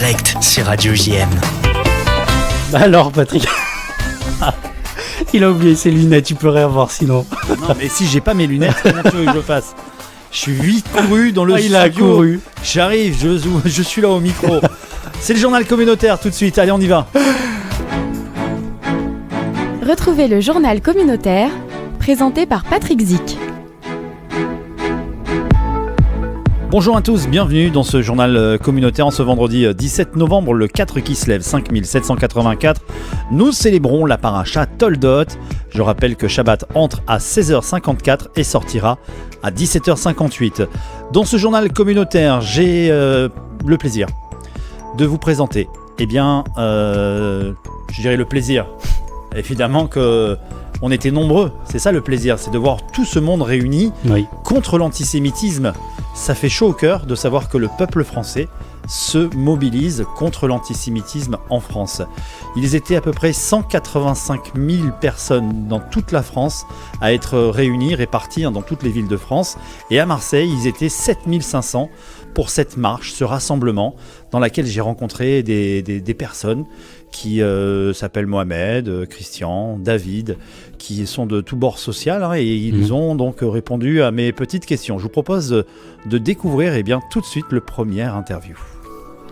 direct sur Radio JM. Alors Patrick, il a oublié ses lunettes, tu peux rien voir sinon. Non mais si j'ai pas mes lunettes, comment tu veux que je fasse? Je suis vite couru dans le studio. Il a couru. J'arrive, je suis là au micro. C'est le journal communautaire tout de suite, allez on y va. Retrouvez le journal communautaire, présenté par Patrick Zic. Bonjour à tous, bienvenue dans ce journal communautaire en ce vendredi 17 novembre, le 4 qui se lève, 5784. Nous célébrons la paracha Toldot. Je rappelle que Shabbat entre à 16h54 et sortira à 17h58. Dans ce journal communautaire, j'ai le plaisir de vous présenter, je dirais le plaisir, évidemment que on était nombreux, c'est ça le plaisir, c'est de voir tout ce monde réuni contre l'antisémitisme. Ça fait chaud au cœur de savoir que le peuple français se mobilise contre l'antisémitisme en France. Ils étaient à peu près 185 000 personnes dans toute la France à être réunies, réparties dans toutes les villes de France. Et à Marseille, ils étaient 7 500 pour cette marche, ce rassemblement dans laquelle j'ai rencontré des personnes qui s'appellent Mohamed, Christian, David, qui sont de tous bords social et ils ont donc répondu à mes petites questions. Je vous propose de découvrir tout de suite le premier interview.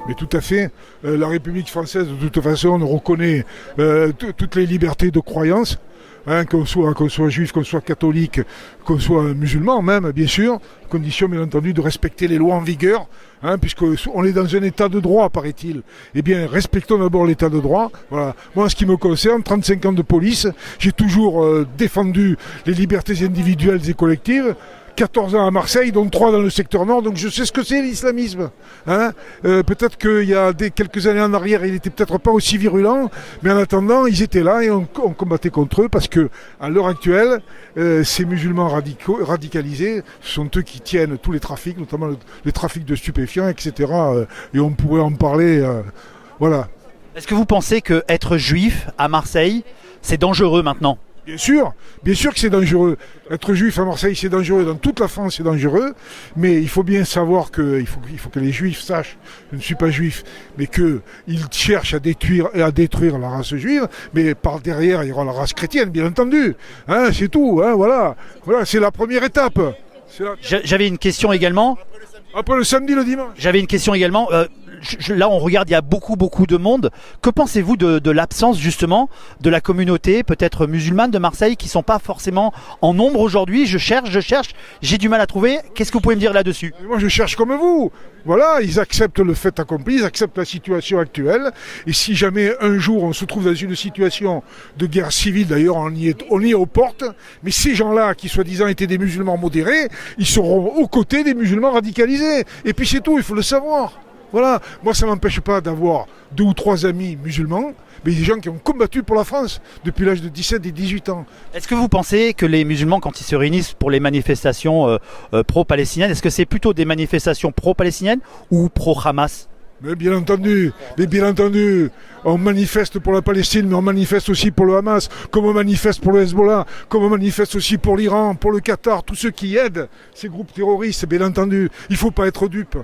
Mais tout à fait, la République française de toute façon on reconnaît toutes les libertés de croyance, qu'on soit juif, qu'on soit catholique, qu'on soit musulman même, bien sûr, condition bien entendu de respecter les lois en vigueur, puisqu'on est dans un état de droit, paraît-il. Eh bien, respectons d'abord l'état de droit. Voilà. Moi, en ce qui me concerne, 35 ans de police, j'ai toujours défendu les libertés individuelles et collectives. 14 ans à Marseille, dont 3 dans le secteur nord, donc je sais ce que c'est l'islamisme. Peut-être qu'il y a quelques années en arrière, il n'était peut-être pas aussi virulent, mais en attendant, ils étaient là et on combattait contre eux parce que à l'heure actuelle, ces musulmans radicalisés sont eux qui tiennent tous les trafics, notamment les trafics de stupéfiants, etc. Et on pourrait en parler. Voilà. Est-ce que vous pensez qu'être juif à Marseille, c'est dangereux maintenant ? Bien sûr que c'est dangereux. Être juif à Marseille, c'est dangereux. Dans toute la France, c'est dangereux. Mais il faut bien savoir il faut que les juifs sachent, je ne suis pas juif, mais qu'ils cherchent à détruire la race juive. Mais par derrière, il y aura la race chrétienne, bien entendu. C'est tout. Voilà, c'est la première étape. J'avais une question également. Après le samedi, le dimanche. J'avais une question également. Là, on regarde, il y a beaucoup de monde. Que pensez-vous de l'absence justement de la communauté, peut-être musulmane de Marseille, qui ne sont pas forcément en nombre aujourd'hui? Je cherche, j'ai du mal à trouver. Qu'est-ce que vous pouvez me dire là-dessus? Moi, je cherche comme vous. Voilà, ils acceptent le fait accompli, ils acceptent la situation actuelle. Et si jamais un jour on se trouve dans une situation de guerre civile, d'ailleurs on y est aux portes, mais ces gens-là qui soi-disant étaient des musulmans modérés, ils seront aux côtés des musulmans radicalisés. Et puis c'est tout, il faut le savoir. Voilà, moi ça ne m'empêche pas d'avoir 2 ou 3 amis musulmans, mais des gens qui ont combattu pour la France depuis l'âge de 17 et 18 ans. Est-ce que vous pensez que les musulmans, quand ils se réunissent pour les manifestations pro-palestiniennes, est-ce que c'est plutôt des manifestations pro-palestiniennes ou pro-Hamas ? Mais bien entendu, on manifeste pour la Palestine, mais on manifeste aussi pour le Hamas, comme on manifeste pour le Hezbollah, comme on manifeste aussi pour l'Iran, pour le Qatar, tous ceux qui aident ces groupes terroristes, bien entendu. Il ne faut pas être dupe.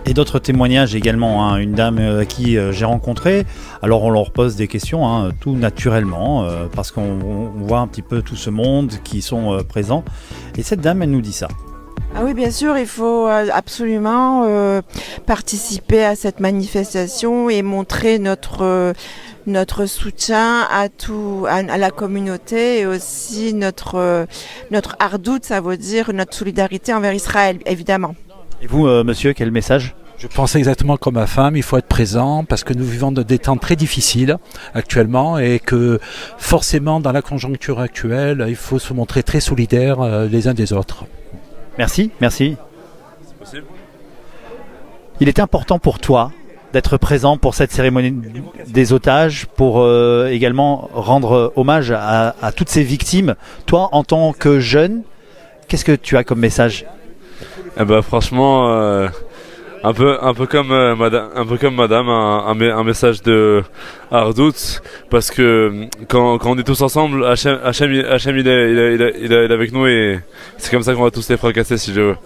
Et d'autres témoignages également, une dame à qui j'ai rencontré. Alors on leur pose des questions, tout naturellement, parce qu'on voit un petit peu tout ce monde qui sont présents. Et cette dame, elle nous dit ça. Ah oui, bien sûr, il faut absolument participer à cette manifestation et montrer notre soutien à la communauté et aussi notre ardoute, ça veut dire notre solidarité envers Israël, évidemment. Et vous, monsieur, quel message ? Je pense exactement comme ma femme, il faut être présent parce que nous vivons des temps très difficiles actuellement et que forcément dans la conjoncture actuelle, il faut se montrer très solidaires les uns des autres. Merci. C'est possible. Il est important pour toi d'être présent pour cette cérémonie des otages, pour également rendre hommage à toutes ces victimes. Toi, en tant que jeune, qu'est-ce que tu as comme message ? Franchement, un peu comme madame, un message de Hardout, parce que quand on est tous ensemble, Hachem il est avec nous et c'est comme ça qu'on va tous les fracasser si je veux.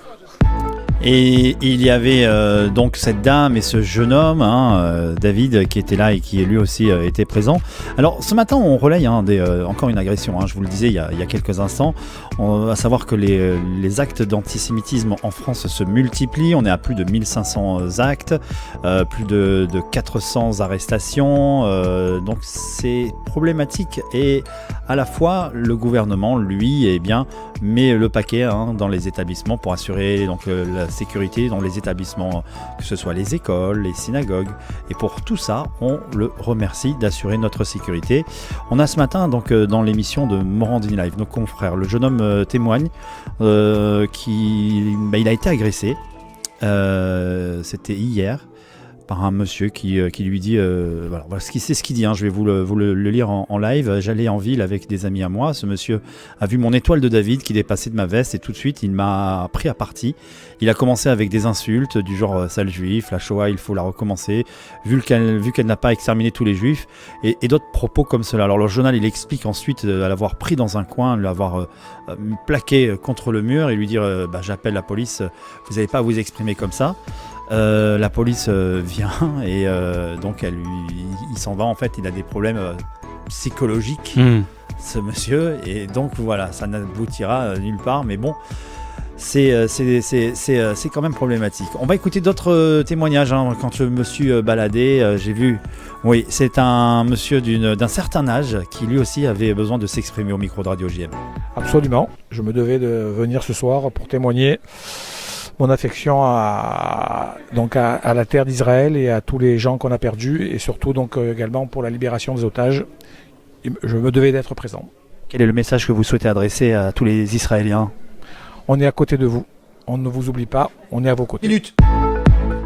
Et il y avait donc cette dame et ce jeune homme, David, qui était là et qui lui aussi était présent. Alors ce matin, on relaye encore une agression, je vous le disais il y a quelques instants, à savoir que les actes d'antisémitisme en France se multiplient. On est à plus de 1500 actes, plus de 400 arrestations, donc c'est problématique. Et à la fois, le gouvernement, lui, met le paquet dans les établissements pour assurer donc la sécurité dans les établissements, que ce soit les écoles, les synagogues. Et pour tout ça, on le remercie d'assurer notre sécurité. On a ce matin, donc, dans l'émission de Morandini Live, nos confrères, le jeune homme témoigne il a été agressé. C'était hier par un monsieur qui lui dit voilà c'est ce qu'il dit, je vais vous le lire en live. J'allais en ville avec des amis à moi, ce monsieur a vu mon étoile de David qui dépassait de ma veste et tout de suite il m'a pris à partie. Il a commencé avec des insultes du genre sale juif, la Shoah il faut la recommencer, vu qu'elle n'a pas exterminé tous les juifs et d'autres propos comme cela. Alors le journal il explique ensuite à l'avoir pris dans un coin, l'avoir plaqué contre le mur et lui dire j'appelle la police, vous n'allez pas à vous exprimer comme ça. La police vient et donc il s'en va. En fait, il a des problèmes psychologiques, ce monsieur, et donc voilà, ça n'aboutira nulle part. Mais bon, c'est quand même problématique. On va écouter d'autres témoignages. Quand je me suis baladé, j'ai vu. Oui, c'est un monsieur d'un certain âge qui lui aussi avait besoin de s'exprimer au micro de Radio JM. Absolument. Je me devais de venir ce soir pour témoigner mon affection à la terre d'Israël et à tous les gens qu'on a perdus et surtout donc également pour la libération des otages. Je me devais d'être présent. Quel est le message que vous souhaitez adresser à tous les Israéliens ? On est à côté de vous, on ne vous oublie pas, on est à vos côtés. Minute.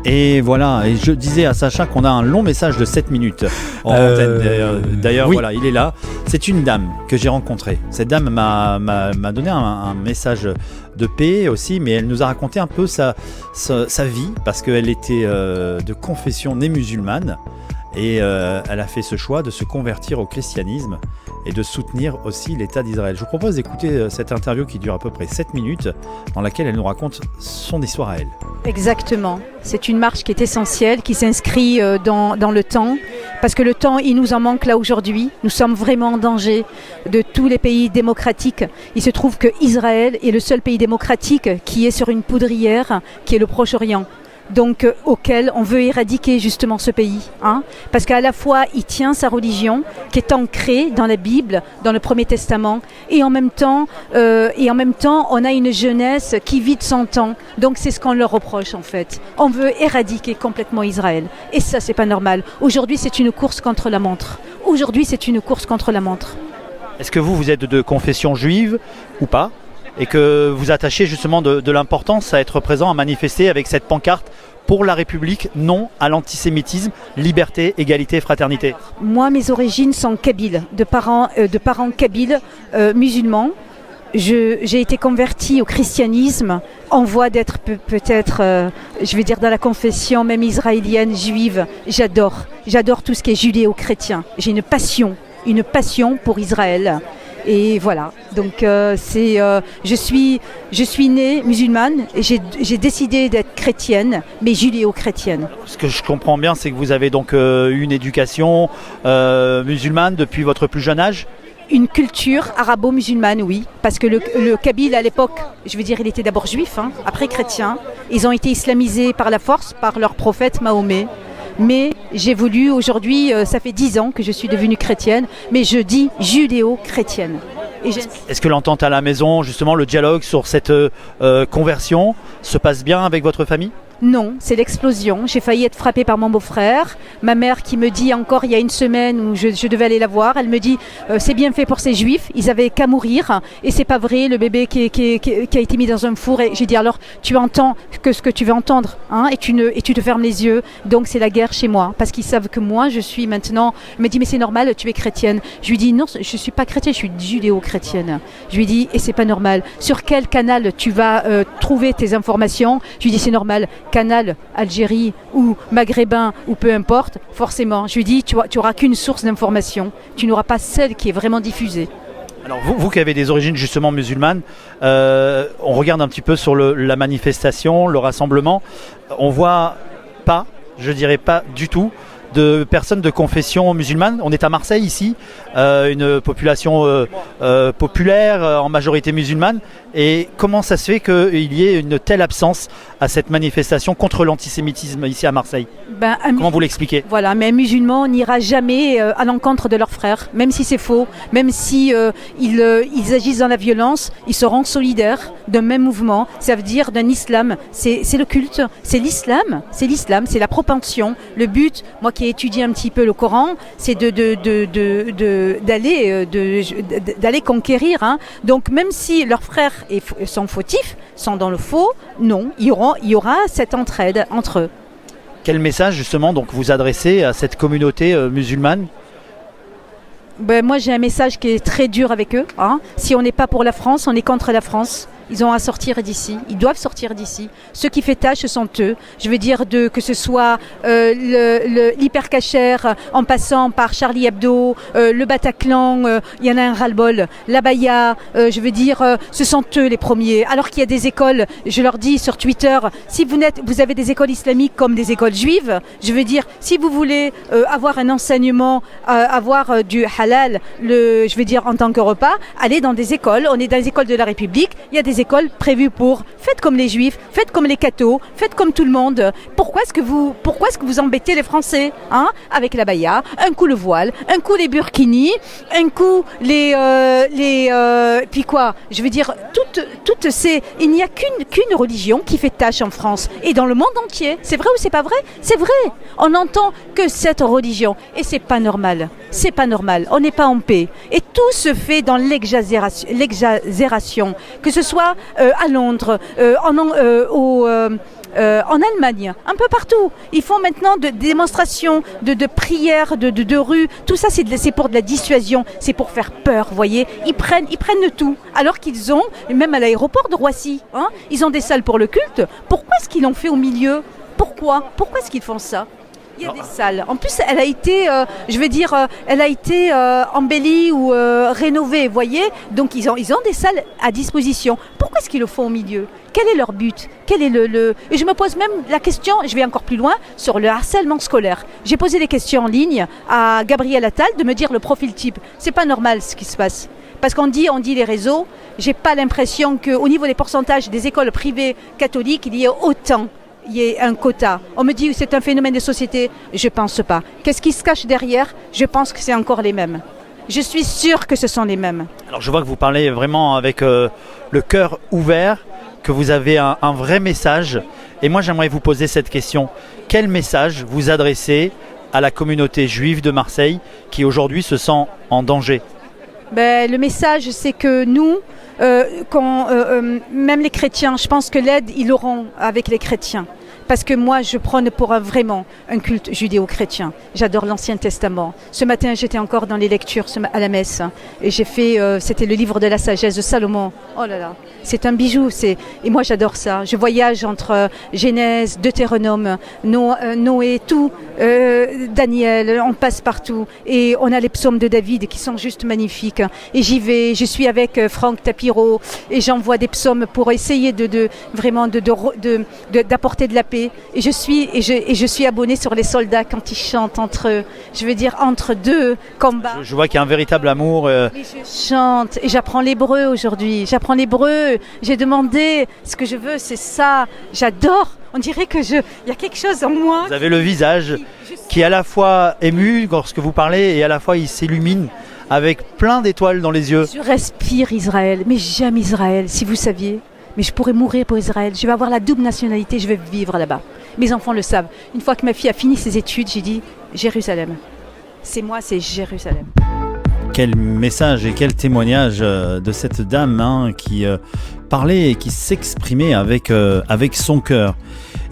Et voilà, et je disais à Sacha qu'on a un long message de 7 minutes en antenne. D'ailleurs, oui. Voilà, il est là. C'est une dame que j'ai rencontrée. Cette dame m'a donné un message de paix aussi, mais elle nous a raconté un peu sa vie, parce qu'elle était de confession née musulmane, et elle a fait ce choix de se convertir au christianisme et de soutenir aussi l'État d'Israël. Je vous propose d'écouter cette interview qui dure à peu près 7 minutes, dans laquelle elle nous raconte son histoire à elle. Exactement. C'est une marche qui est essentielle, qui s'inscrit dans le temps, parce que le temps, il nous en manque là aujourd'hui. Nous sommes vraiment en danger de tous les pays démocratiques. Il se trouve que Israël est le seul pays démocratique qui est sur une poudrière, qui est le Proche-Orient. Donc auquel on veut éradiquer justement ce pays, parce qu'à la fois il tient sa religion qui est ancrée dans la Bible, dans le Premier Testament, et en même temps on a une jeunesse qui vit de son temps. Donc c'est ce qu'on leur reproche en fait. On veut éradiquer complètement Israël, et ça c'est pas normal. Aujourd'hui c'est une course contre la montre. Est-ce que vous êtes de confession juive ou pas ? Et que vous attachez justement de l'importance à être présent, à manifester avec cette pancarte pour la République, non à l'antisémitisme, liberté, égalité, fraternité. Moi, mes origines sont kabyles, de parents kabyles musulmans. J'ai été convertie au christianisme en voie d'être peut-être, je vais dire dans la confession même israélienne, juive. J'adore tout ce qui est judéo-chrétien. J'ai une passion pour Israël. Et voilà, donc je suis née musulmane et j'ai décidé d'être chrétienne, mais judéo-chrétienne. Ce que je comprends bien, c'est que vous avez donc eu une éducation musulmane depuis votre plus jeune âge ? Une culture arabo-musulmane, oui, parce que le Kabyle à l'époque, je veux dire, il était d'abord juif, après chrétien. Ils ont été islamisés par la force, par leur prophète Mahomet. Mais j'ai voulu, aujourd'hui, ça fait 10 ans que je suis devenue chrétienne, mais je dis judéo-chrétienne. Est-ce que l'entente à la maison, justement, le dialogue sur cette conversion se passe bien avec votre famille ? Non, c'est l'explosion. J'ai failli être frappée par mon beau-frère. Ma mère qui me dit encore il y a une semaine où je devais aller la voir, elle me dit c'est bien fait pour ces juifs, ils avaient qu'à mourir et c'est pas vrai, le bébé qui a été mis dans un four. Et j'ai dit alors tu entends que ce que tu veux entendre et tu te fermes les yeux. Donc c'est la guerre chez moi parce qu'ils savent que moi je suis maintenant. Elle me dit mais c'est normal, tu es chrétienne. Je lui dis non, je suis pas chrétienne, je suis judéo-chrétienne. Je lui dis et c'est pas normal. Sur quel canal tu vas trouver tes informations? Je lui dis c'est normal. Canal, Algérie ou maghrébin ou peu importe, forcément. Je lui dis, tu n'auras qu'une source d'information. Tu n'auras pas celle qui est vraiment diffusée. Alors vous qui avez des origines justement musulmanes, on regarde un petit peu sur la manifestation, le rassemblement, on voit pas, je dirais pas du tout, de personnes de confession musulmane. On est à Marseille ici, une population populaire, en majorité musulmane. Et comment ça se fait qu'il y ait une telle absence à cette manifestation contre l'antisémitisme ici à Marseille? Comment vous l'expliquez? Voilà, mais un musulman n'ira jamais à l'encontre de leurs frères, même si c'est faux, même si ils agissent dans la violence, ils seront solidaires d'un même mouvement. Ça veut dire d'un islam. C'est le culte, c'est l'islam, c'est la propension. Le but, moi qui ai étudié un petit peu le Coran, c'est d'aller conquérir. Hein. Donc même si leurs frères sont fautifs, sont dans le faux, non, il y aura cette entraide entre eux. Quel message justement donc vous adressez à cette communauté musulmane? Moi j'ai un message qui est très dur avec eux. Hein. Si on n'est pas pour la France, on est contre la France. Ils ont à sortir d'ici, ils doivent sortir d'ici. Ceux qui fait tâche, ce sont eux. Je veux dire que ce soit l'hypercachère en passant par Charlie Hebdo, le Bataclan, il y en a un ras-le-bol, l'Abaya, je veux dire, ce sont eux les premiers. Alors qu'il y a des écoles, je leur dis sur Twitter, si vous avez des écoles islamiques comme des écoles juives, je veux dire, si vous voulez avoir un enseignement, avoir du halal, je veux dire en tant que repas, allez dans des écoles. On est dans les écoles de la République, il y a des écoles prévues pour faites comme les juifs, faites comme les cathos, faites comme tout le monde. Pourquoi est-ce que vous embêtez les Français hein, avec la baya, un coup le voile, un coup les burkinis, un coup puis quoi? Je veux dire toutes ces il n'y a qu'une religion qui fait tâche en France et dans le monde entier. C'est vrai ou c'est pas vrai? C'est vrai. On n'entend que cette religion et c'est pas normal. C'est pas normal. On n'est pas en paix et tout se fait dans l'exagération, que ce soit à Londres, en Allemagne, un peu partout. Ils font maintenant des démonstrations de prières, de rues. Tout ça, c'est pour de la dissuasion. C'est pour faire peur, vous voyez. Ils prennent tout. Alors qu'ils ont, même à l'aéroport de Roissy, hein, ils ont des salles pour le culte. Pourquoi est-ce qu'ils l'ont fait au milieu? Pourquoi est-ce qu'ils font ça? Il y a des salles. En plus, elle a été, embellie ou rénovée, vous voyez. Donc, ils ont des salles à disposition. Pourquoi est-ce qu'ils le font au milieu? Quel est leur but? Quel est Et je me pose même la question, je vais encore plus loin, sur le harcèlement scolaire. J'ai posé des questions en ligne à Gabriel Attal de me dire le profil type. C'est pas normal ce qui se passe. Parce qu'on dit les réseaux, j'ai pas l'impression qu'au niveau des pourcentages des écoles privées catholiques, il y ait autant. Il y a un quota. On me dit que c'est un phénomène de société. Je ne pense pas. Qu'est-ce qui se cache derrière? Je pense que c'est encore les mêmes. Je suis sûre que ce sont les mêmes. Alors je vois que vous parlez vraiment avec le cœur ouvert, que vous avez un vrai message. Et moi j'aimerais vous poser cette question. Quel message vous adressez à la communauté juive de Marseille qui aujourd'hui se sent en danger? Le message, c'est que nous, même les chrétiens, je pense que l'aide, ils l'auront avec les chrétiens. Parce que moi, je prône pour vraiment un culte judéo-chrétien. J'adore l'Ancien Testament. Ce matin, j'étais encore dans les lectures à la messe. Et j'ai fait, c'était le livre de la sagesse de Salomon. Oh là là, c'est un bijou. Et moi, j'adore ça. Je voyage entre Genèse, Deutéronome, Noé, tout, Daniel, on passe partout. Et on a les psaumes de David qui sont juste magnifiques. Et j'y vais, je suis avec Franck Tapiro et j'envoie des psaumes pour essayer vraiment d'apporter de la paix. Et je suis abonnée sur les soldats quand ils chantent entre eux. Je veux dire entre deux combats. Je vois qu'il y a un véritable amour. Et je chante et j'apprends l'hébreu aujourd'hui. J'apprends l'hébreu. J'ai demandé ce que je veux, c'est ça. J'adore. On dirait que il y a quelque chose en moi. Vous avez le visage qui est à la fois ému lorsque vous parlez et à la fois il s'illumine avec plein d'étoiles dans les yeux. Je respire Israël, mais j'aime Israël, si vous saviez. Mais je pourrais mourir pour Israël. Je vais avoir la double nationalité, je vais vivre là-bas. Mes enfants le savent. Une fois que ma fille a fini ses études, j'ai dit Jérusalem. C'est moi, c'est Jérusalem. Quel message et quel témoignage de cette dame qui parlait et qui s'exprimait avec son cœur.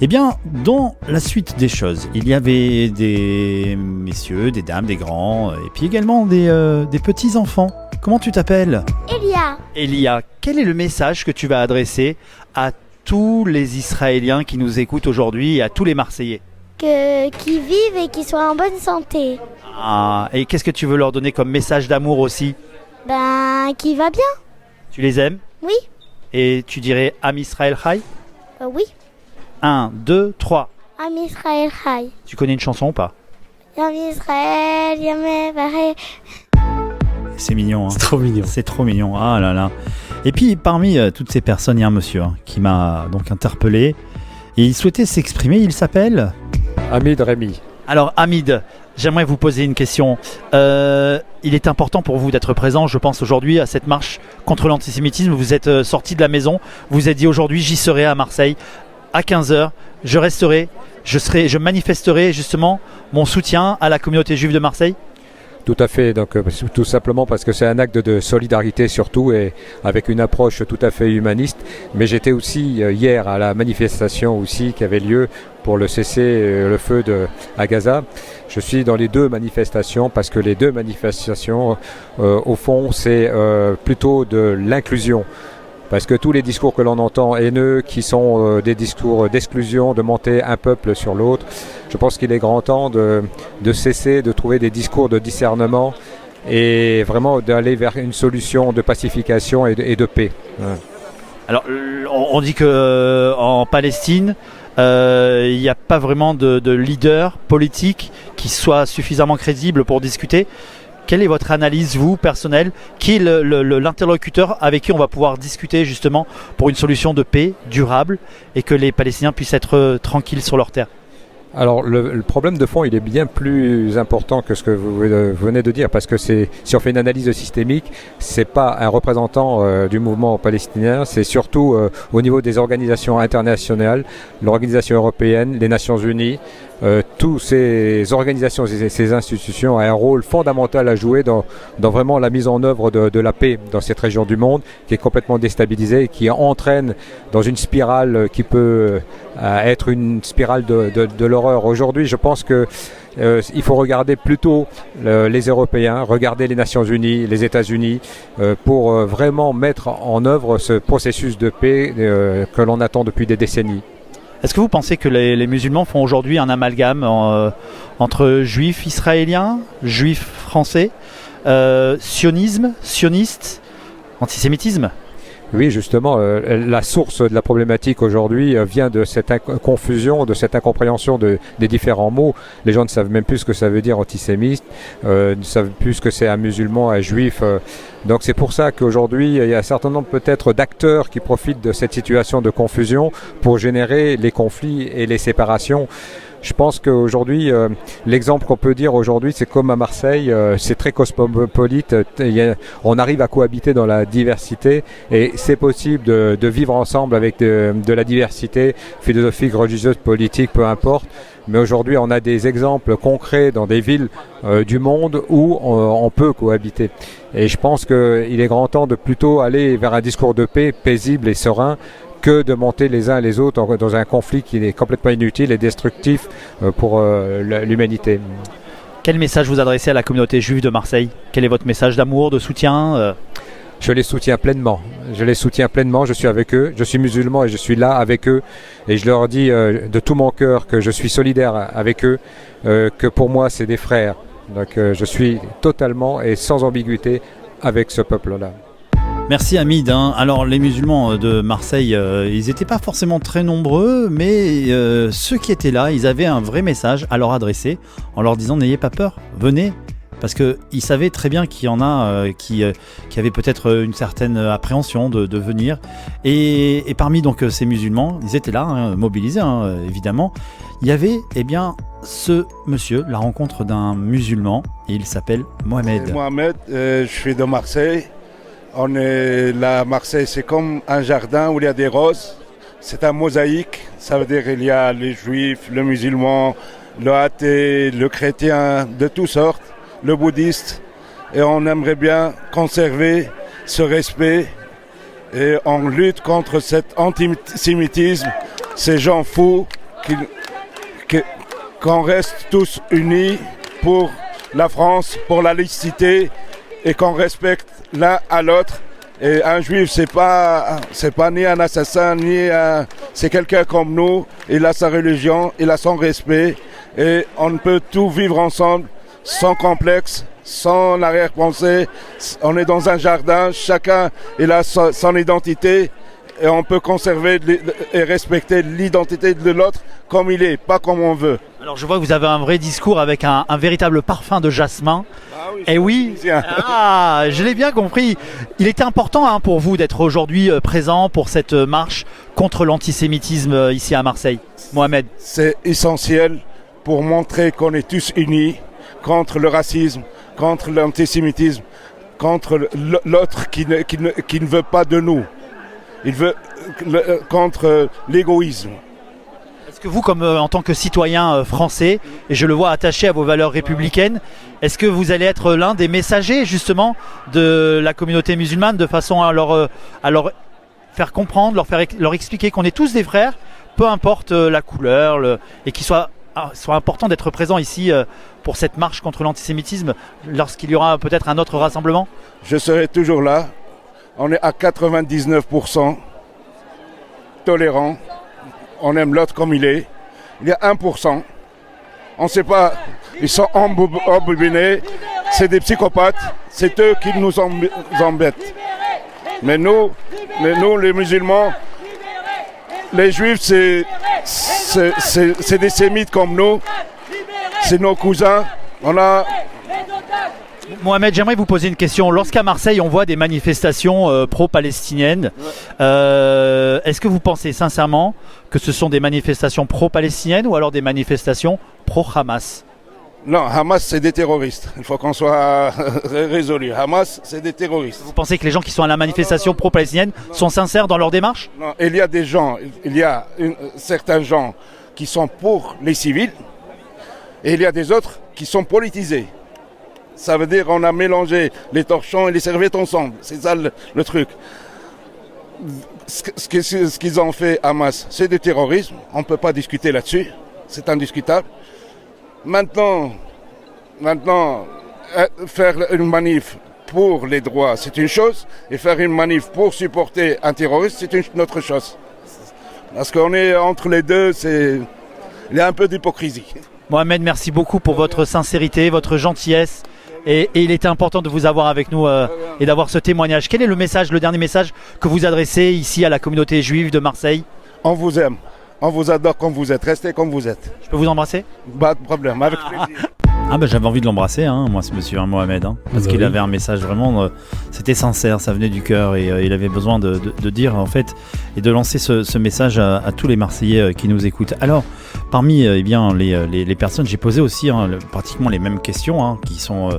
Eh bien, dans la suite des choses, il y avait des messieurs, des dames, des grands, et puis également des petits-enfants. Comment tu t'appelles? Elia. Elia, quel est le message que tu vas adresser à tous les Israéliens qui nous écoutent aujourd'hui et à tous les Marseillais? Qu'ils vivent et qu'ils soient en bonne santé. Ah, et qu'est-ce que tu veux leur donner comme message d'amour aussi? Qui va bien. Tu les aimes? Oui. Et tu dirais Am Israël Chai? Oui. 1, 2, 3. Am Israël Chai. Tu connais une chanson ou pas? Am Israël, Yamé, C'est mignon. Hein. C'est trop mignon. C'est trop mignon. Ah là là. Et puis parmi toutes ces personnes, il y a un monsieur qui m'a donc interpellé. Et il souhaitait s'exprimer. Il s'appelle Hamid Rémy. Alors Hamid, j'aimerais vous poser une question. Il est important pour vous d'être présent, je pense, aujourd'hui à cette marche contre l'antisémitisme. Vous êtes sorti de la maison, vous vous êtes dit aujourd'hui j'y serai à Marseille à 15h, je resterai, je manifesterai justement mon soutien à la communauté juive de Marseille. Tout à fait, donc tout simplement parce que c'est un acte de solidarité surtout et avec une approche tout à fait humaniste. Mais j'étais aussi hier à la manifestation aussi qui avait lieu pour le cesser le feu à Gaza. Je suis dans les deux manifestations parce que les deux manifestations au fond c'est plutôt de l'inclusion. Parce que tous les discours que l'on entend haineux, qui sont des discours d'exclusion, de monter un peuple sur l'autre, je pense qu'il est grand temps de cesser de trouver des discours de discernement et vraiment d'aller vers une solution de pacification et de paix. Ouais. Alors, on dit que en Palestine, il n'y a pas vraiment de leader politique qui soit suffisamment crédible pour discuter. Quelle est votre analyse, vous, personnelle? Qui est l'interlocuteur avec qui on va pouvoir discuter justement pour une solution de paix durable et que les Palestiniens puissent être tranquilles sur leur terre? Alors le problème de fond il est bien plus important que ce que vous venez de dire parce que si on fait une analyse systémique, c'est pas un représentant du mouvement palestinien, c'est surtout au niveau des organisations internationales, l'organisation européenne, les Nations Unies, toutes ces organisations, ces institutions ont un rôle fondamental à jouer dans vraiment la mise en œuvre de la paix dans cette région du monde qui est complètement déstabilisée et qui entraîne dans une spirale qui peut être une spirale de l'horreur. Aujourd'hui, je pense que il faut regarder plutôt les Européens, regarder les Nations Unies, les États-Unis, pour vraiment mettre en œuvre ce processus de paix que l'on attend depuis des décennies. Est-ce que vous pensez que les musulmans font aujourd'hui un amalgame entre juifs israéliens, juifs français, sionistes, antisémitisme? Oui, justement, la source de la problématique aujourd'hui vient de cette confusion, de cette incompréhension des différents mots. Les gens ne savent même plus ce que ça veut dire antisémite, ne savent plus ce que c'est un musulman, un juif. Donc c'est pour ça qu'aujourd'hui, il y a un certain nombre peut-être d'acteurs qui profitent de cette situation de confusion pour générer les conflits et les séparations. Je pense qu'aujourd'hui, l'exemple qu'on peut dire aujourd'hui, c'est comme à Marseille, c'est très cosmopolite. On arrive à cohabiter dans la diversité et c'est possible de vivre ensemble avec de la diversité philosophique, religieuse, politique, peu importe. Mais aujourd'hui, on a des exemples concrets dans des villes du monde où on peut cohabiter. Et je pense qu'il est grand temps de plutôt aller vers un discours de paix paisible et serein que de monter les uns et les autres dans un conflit qui est complètement inutile et destructif pour l'humanité. Quel message vous adressez à la communauté juive de Marseille? Quel est votre message d'amour, de soutien? Je les soutiens pleinement. Je suis avec eux. Je suis musulman et je suis là avec eux. Et je leur dis de tout mon cœur que je suis solidaire avec eux, que pour moi c'est des frères. Donc je suis totalement et sans ambiguïté avec ce peuple-là. Merci Hamid. Alors les musulmans de Marseille, ils n'étaient pas forcément très nombreux, mais ceux qui étaient là, ils avaient un vrai message à leur adresser en leur disant n'ayez pas peur, venez. Parce qu'ils savaient très bien qu'il y en a qui avaient peut-être une certaine appréhension de venir. Et parmi donc ces musulmans, ils étaient là, mobilisés évidemment. Il y avait ce monsieur, la rencontre d'un musulman, et il s'appelle Mohamed. Mohamed, je suis de Marseille. On est là, Marseille, c'est comme un jardin où il y a des roses. C'est un mosaïque, ça veut dire qu'il y a les juifs, le musulman, le athée, le chrétien, de toutes sortes, le bouddhiste. Et on aimerait bien conserver ce respect et on lutte contre cet antisémitisme, ces gens fous, qu'on reste tous unis pour la France, pour la laïcité et qu'on respecte l'un à l'autre. Et un juif, c'est pas ni un assassin, c'est quelqu'un comme nous. Il a sa religion, il a son respect. Et on peut tout vivre ensemble sans complexe, sans arrière-pensée. On est dans un jardin, chacun a son identité et on peut conserver et respecter l'identité de l'autre comme il est, pas comme on veut. Alors je vois que vous avez un vrai discours avec un véritable parfum de jasmin. Et oui, je l'ai bien compris. Il était important pour vous d'être aujourd'hui présent pour cette marche contre l'antisémitisme ici à Marseille. Mohamed. C'est essentiel pour montrer qu'on est tous unis contre le racisme, contre l'antisémitisme, contre l'autre qui ne veut pas de nous. Il veut contre l'égoïsme. Est-ce que vous, comme en tant que citoyen français, et je le vois attaché à vos valeurs républicaines, est-ce que vous allez être l'un des messagers justement de la communauté musulmane de façon à leur faire comprendre, leur expliquer qu'on est tous des frères, peu importe la couleur, et qu'il soit important d'être présent ici pour cette marche contre l'antisémitisme lorsqu'il y aura peut-être un autre rassemblement? Je serai toujours là. On est à 99% tolérants. On aime l'autre comme il est. Il y a 1%. On ne sait pas. Ils sont embobinés. C'est des psychopathes. C'est eux qui nous embêtent. Mais nous, les musulmans, les juifs, c'est des sémites comme nous. C'est nos cousins. Mohamed, j'aimerais vous poser une question. Lorsqu'à Marseille, on voit des manifestations pro-palestiniennes, est-ce que vous pensez sincèrement que ce sont des manifestations pro-palestiniennes ou alors des manifestations pro-Hamas? Non, Hamas, c'est des terroristes. Il faut qu'on soit résolu. Hamas, c'est des terroristes. Vous pensez que les gens qui sont à la manifestation pro-palestinienne sont sincères dans leur démarche? Non, il y a des gens, certains gens qui sont pour les civils et il y a des autres qui sont politisés. Ça veut dire qu'on a mélangé les torchons et les serviettes ensemble. C'est ça le truc. Ce qu'ils ont fait Hamas, c'est du terrorisme. On ne peut pas discuter là-dessus. C'est indiscutable. Maintenant, faire une manif pour les droits, c'est une chose. Et faire une manif pour supporter un terroriste, c'est une autre chose. Parce qu'on est entre les deux, il y a un peu d'hypocrisie. Mohamed, merci beaucoup pour votre sincérité, votre gentillesse. Et il était important de vous avoir avec nous et d'avoir ce témoignage. Quel est le dernier message que vous adressez ici à la communauté juive de Marseille? On vous aime, on vous adore comme vous êtes, restez comme vous êtes. Je peux vous embrasser? Pas de problème, avec plaisir. J'avais envie de l'embrasser, moi, ce monsieur Mohamed, parce qu'il avait un message vraiment, c'était sincère, ça venait du cœur et il avait besoin de dire en fait et de lancer ce message à tous les Marseillais qui nous écoutent. Alors, parmi les personnes, j'ai posé aussi pratiquement les mêmes questions qui sont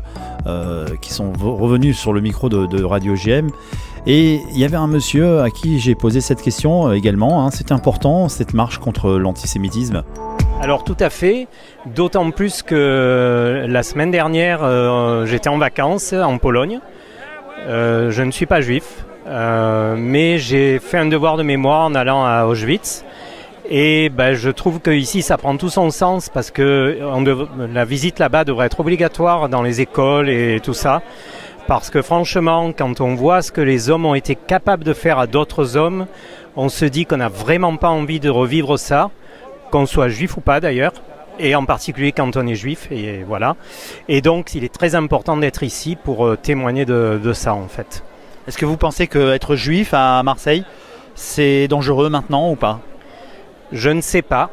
revenues sur le micro de Radio GM. Et il y avait un monsieur à qui j'ai posé cette question également. C'est important, cette marche contre l'antisémitisme. Alors tout à fait, d'autant plus que la semaine dernière, j'étais en vacances en Pologne. Je ne suis pas juif, mais j'ai fait un devoir de mémoire en allant à Auschwitz. Et je trouve qu'ici, ça prend tout son sens parce que la visite là-bas devrait être obligatoire dans les écoles et tout ça. Parce que franchement, quand on voit ce que les hommes ont été capables de faire à d'autres hommes, on se dit qu'on n'a vraiment pas envie de revivre ça. Qu'on soit juif ou pas d'ailleurs, et en particulier quand on est juif, et voilà. Et donc il est très important d'être ici pour témoigner de ça en fait. Est-ce que vous pensez qu'être juif à Marseille, c'est dangereux maintenant ou pas? Je ne sais pas,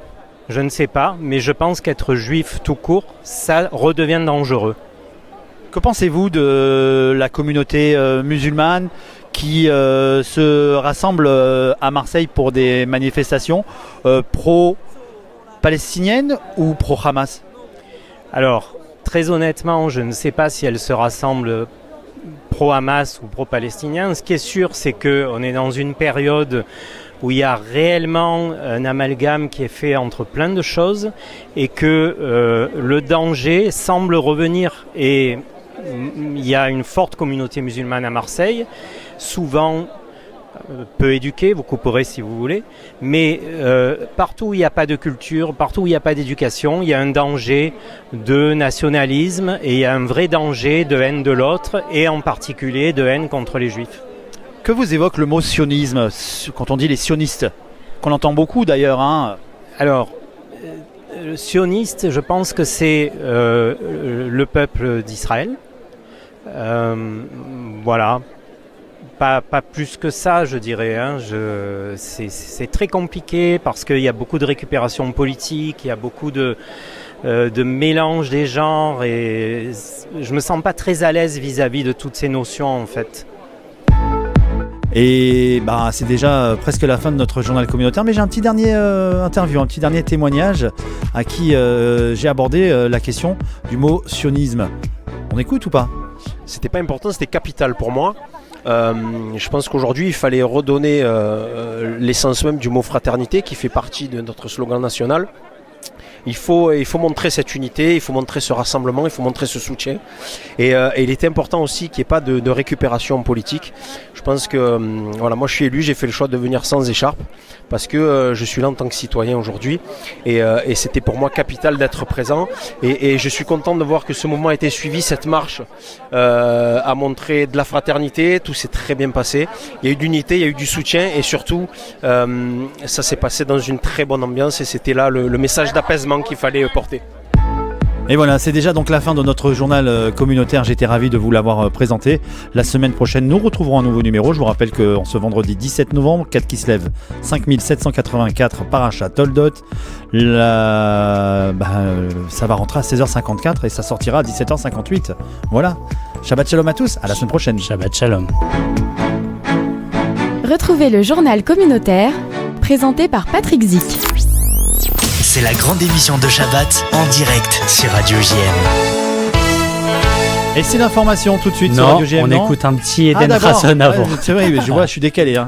mais je pense qu'être juif tout court, ça redevient dangereux. Que pensez-vous de la communauté musulmane qui se rassemble à Marseille pour des manifestations pro-palestiniennes ou pro-Hamas? Alors, très honnêtement, je ne sais pas si elles se rassemblent pro-Hamas ou pro-palestinien. Ce qui est sûr, c'est qu'on est dans une période où il y a réellement un amalgame qui est fait entre plein de choses et que le danger semble revenir. Et il y a une forte communauté musulmane à Marseille, souvent peu éduquée, vous couperez si vous voulez, mais partout où il n'y a pas de culture, partout où il n'y a pas d'éducation, il y a un danger de nationalisme et il y a un vrai danger de haine de l'autre et en particulier de haine contre les juifs. Que vous évoque le mot sionisme quand on dit les sionistes, qu'on entend beaucoup d'ailleurs Alors, sioniste, je pense que c'est le peuple d'Israël. Voilà. Pas plus que ça, je dirais. C'est très compliqué parce qu'il y a beaucoup de récupération politique, il y a beaucoup de mélange des genres et je me sens pas très à l'aise vis-à-vis de toutes ces notions en fait. Et c'est déjà presque la fin de notre journal communautaire, mais j'ai un petit dernier interview, un petit dernier témoignage à qui j'ai abordé la question du mot sionisme. On écoute ou pas ? C'était pas important, c'était capital pour moi. Je pense qu'aujourd'hui il fallait redonner l'essence même du mot fraternité qui fait partie de notre slogan national. Il faut montrer cette unité, il faut montrer ce rassemblement, il faut montrer ce soutien. Et il était important aussi qu'il n'y ait pas de récupération politique. Je pense que moi je suis élu, j'ai fait le choix de venir sans écharpe parce que je suis là en tant que citoyen aujourd'hui et c'était pour moi capital d'être présent et je suis content de voir que ce mouvement a été suivi, cette marche a montré de la fraternité, tout s'est très bien passé, il y a eu de l'unité, il y a eu du soutien et surtout ça s'est passé dans une très bonne ambiance et c'était là le message d'apaisement qu'il fallait porter. Et voilà, c'est déjà donc la fin de notre journal communautaire. J'étais ravi de vous l'avoir présenté. La semaine prochaine, nous retrouverons un nouveau numéro. Je vous rappelle qu'en ce vendredi 17 novembre, 4 qui se lève, 5784 Paracha Toldot. Ça va rentrer à 16h54 et ça sortira à 17h58. Voilà. Shabbat Shalom à tous. À la semaine prochaine. Shabbat Shalom. Retrouvez le journal communautaire présenté par Patrick Zic. C'est la grande émission de Shabbat en direct sur Radio JM. Et c'est l'information tout de suite non, sur Radio JM. On écoute un petit Eden Rasson avant. Ouais, c'est vrai, je vois, je suis décalé.